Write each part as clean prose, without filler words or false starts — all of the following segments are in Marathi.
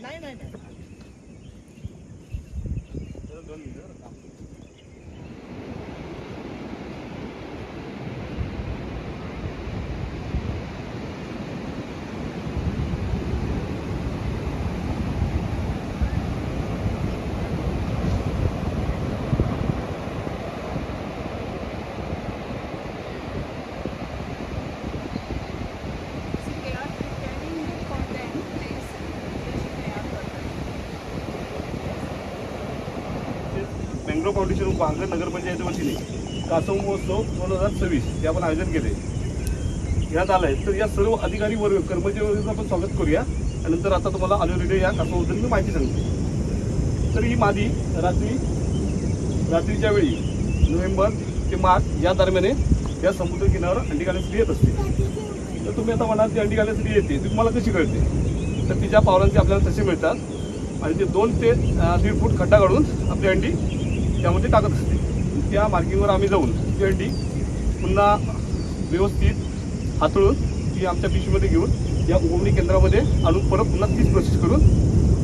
नाही नाही नाही मॅंग्रोव्ह फाउंडेशन पालघर नगरपंचायतीच्या वतीने कासव महोत्सव 2026 हे आपण आयोजन केले यात आलं आहे. तर या सर्व अधिकारी वर्ग कर्मचारी वर्गाचं आपण स्वागत करूया आणि नंतर आता तुम्हाला ऑलरेडी या कासवाबद्दल मी माहिती सांगतो. तर ही मादी रात्रीच्या वेळी नोव्हेंबर ते मार्च या दरम्याने या समुद्र किनाऱ्यावर अंडी घालण्यासाठी येत असते. तर तुम्ही आता म्हणाल ती अंडी घालण्यासाठी येते ती तुम्हाला कशी कळते? तर तिच्या पावलांचे आपल्याला तसे मिळतात आणि ते 2 ते 1.5 फूट खड्डा काढून आपली अंडी त्यामध्ये टाकत असते. त्या मार्किंगवर आम्ही जाऊन ती अंडी पुन्हा व्यवस्थित हातळून ती आमच्या पिशवीमध्ये घेऊन या उगवणी केंद्रामध्ये आणून परत पुन्हा तीच प्रोसेस करून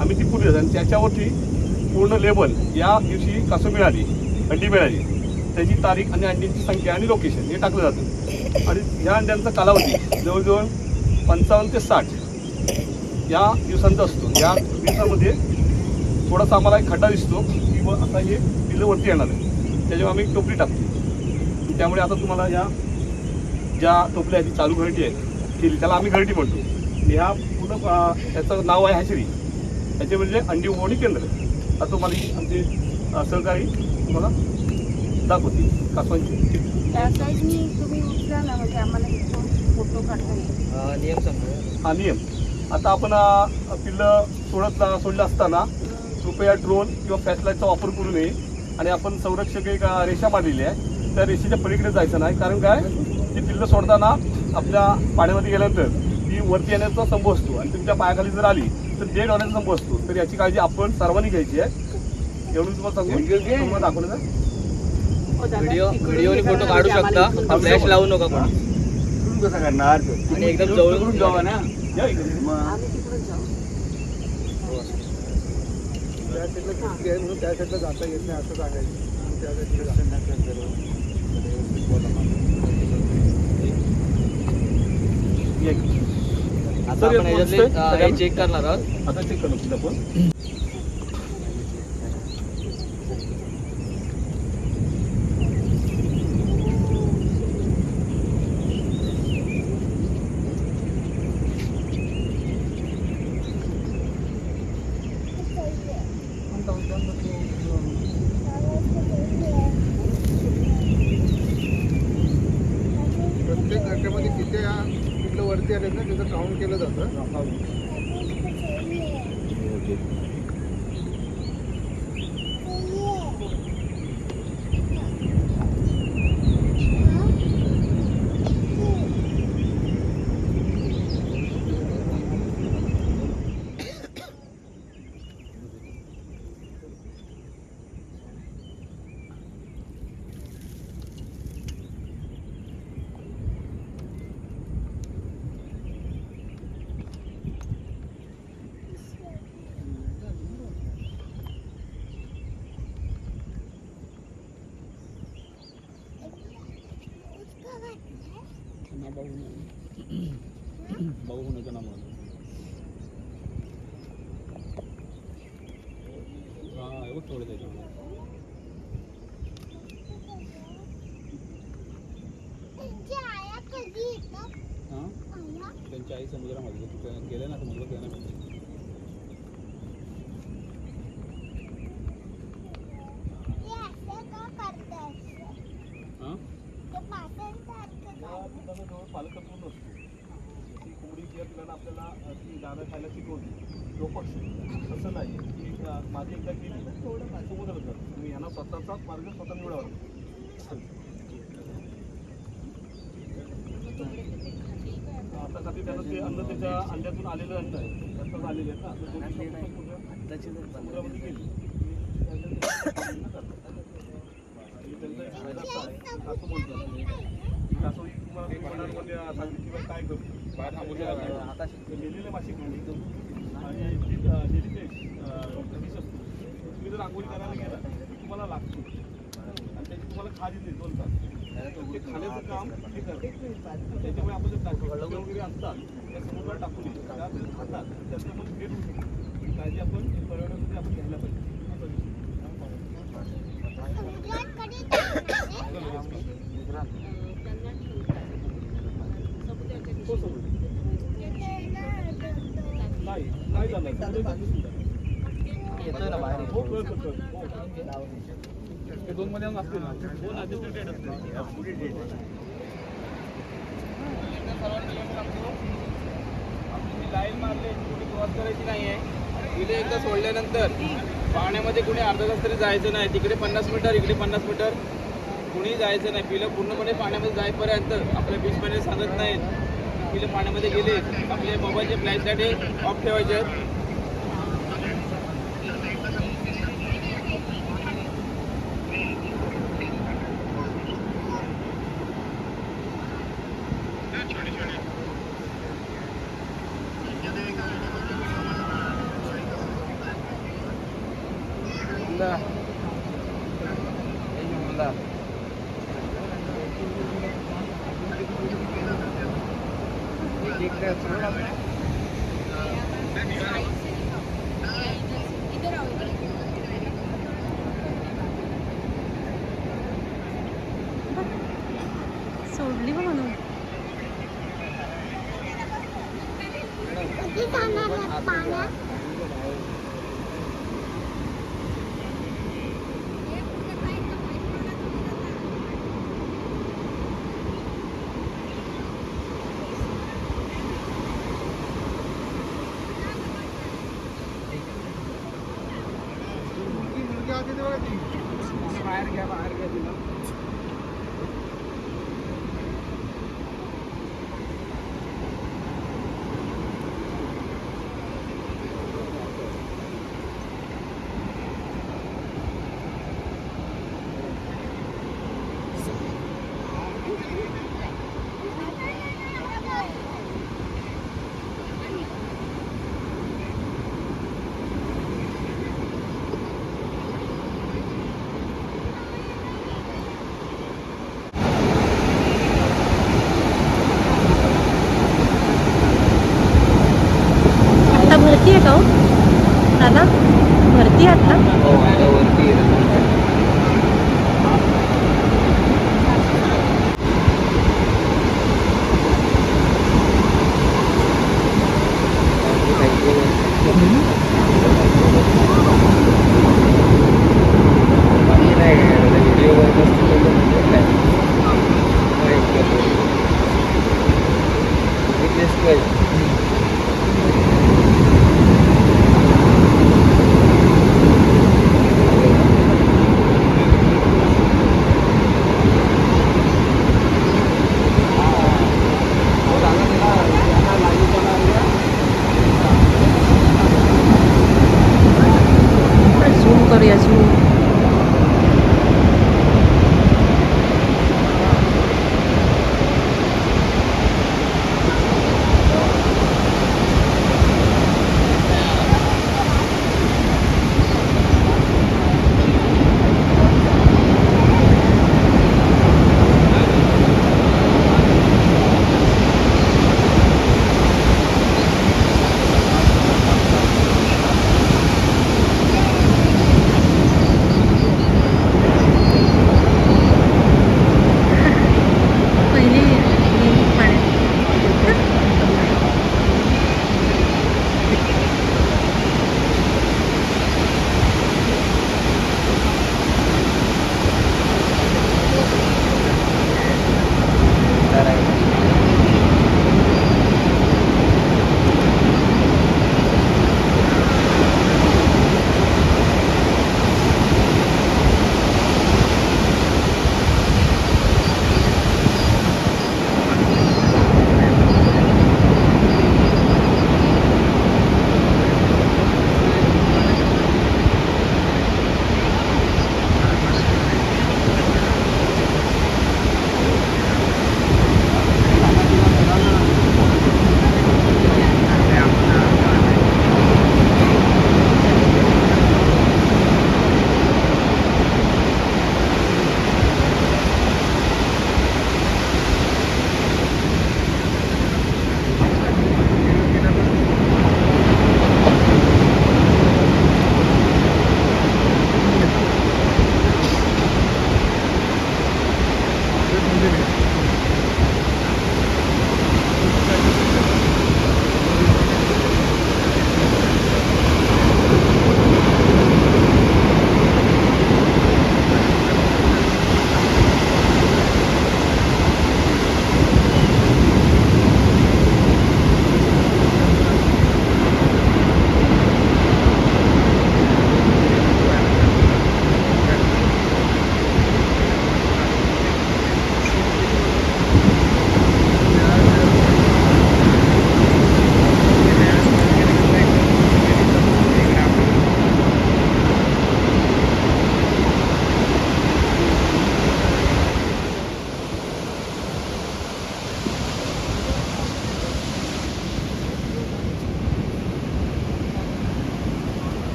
आम्ही ती पुढे जातो आणि त्याच्यावरती पूर्ण लेबल या दिवशी कासव मिळाली अंडी मिळाली त्याची तारीख आणि अंडींची संख्या आणि लोकेशन हे टाकलं जातं. आणि ह्या अंड्यांचा कालावधी जवळजवळ 55 ते 60 या दिवसांचा असतो. या दिवसामध्ये थोडासा आम्हाला एक खड्डा दिसतो की व आता हे पिल्लं वरती येणार आहे त्याच्यावर आम्ही एक टोपली टाकतो. त्यामुळे आता तुम्हाला या ज्या टोपल्या आहेत चालू घरटी आहे केली त्याला आम्ही घरटी म्हणतो. ह्या पूर्ण त्याचं नाव आहे हॅचरी ह्याचे म्हणजे अंडी उगवणी केंद्र. आता तुम्हाला आमचे सहकारी तुम्हाला दाखवतील कासवांची. हा नियम आता आपण पिल्लं सोडलं असताना कृपया ड्रोन किंवा फ्लॅशलाईटचा वापर करू नये आणि आपण संरक्षक एक रेषा मारलेली आहे त्या रेषेच्या पलीकडे जायचं नाही. कारण काय ती पिल्लं सोडताना आपल्या पाण्यामध्ये गेल्यानंतर ती वरती येण्याचा संभव असतो आणि तुमच्या पायाखाली जर आली तर डेड होण्याचा संभव असतो. तर याची काळजी आपण सर्वांनी घ्यायची आहे. एवढं तुम्हाला सांगू तुम्हाला दाखवलं ना व्हिडिओ फोटो काढू शकता फ्लॅश लावू नका कोण कसं करणार आणि एकदम जवळून जावा ना त्या साईडला जाता येत नाही असं सांगायचं. त्या आता आपण याच्यातले चेक करणार आहोत. आता चेक करू आपण प्रत्येक घरट्यामध्ये किती पिल्लं वरती आले ना त्याचं काउंट केलं जातं. भाऊ होण्याचं नाव हा एवढं थोडं त्याच्यामध्ये हां त्यांच्या आई समुद्रामध्ये गेले ना समुद्रात गेल्यानंतर पालकत्व नसतो. ती कोंबडी किंवा तिला आपल्याला ती दाणं खायला शिकवते लोक तसं नाही की माझी एकदा केली समुद्रात जा. तुम्ही यांना स्वतःचा मार्ग स्वतः निवडावा. आता कधी त्यांना ते अन्न त्याच्या अंड्यातून आलेलं अन्न आहे त्यातच आलेले आहेत ना. तर समुद्रामध्ये गेली असं बोलतात. कासवडी तुम्हाला सांगितली काय करतो लिहिलेले मासे खाणे आणि डिश असतो. तुम्ही जर रांगोळी करायला गेला तुम्हाला लागतो आणि त्याची तुम्हाला खाली नाही 2 तास ते खाण्याचं काम हे करतात. त्याच्यामुळे आपण जे टाकलं वगैरे असतात त्या समुद्रात टाकून त्या खातात त्याच्यामध्ये भेट होऊ शकतो. काळजी आपण पर्यावरणामध्ये आपण घ्यायला पाहिजे. नाही झालं येतोय ना बाहेर. हो कळतं. ते 2 मध्ये असते ना 2 आधी डेट असते. आपली लाईन मारली कुठे क्रॉस करायची नाही आहे. तिथे एकदा सोडल्यानंतर पाण्यामध्ये कुणी अर्धा तास तरी जायचं नाही. तिकडे 50 मीटर इकडे 50 मीटर कुणी जायचं नाही. पिलं पूर्णपणे पाण्यामध्ये जाईपर्यंत आपल्या बीचमध्ये सांगत नाहीत. पिलं पाण्यामध्ये गेले आपल्या मोबाईलचे फ्लॅशलाईट ऑफ ठेवायचे आहेत. सोडली बघ म्हणून मुलगी आधी तेव्हा ती बाहेर घ्या तिला. आता भरती आहे का हो दादा? भरती आहे आता? झूम करूया झूम.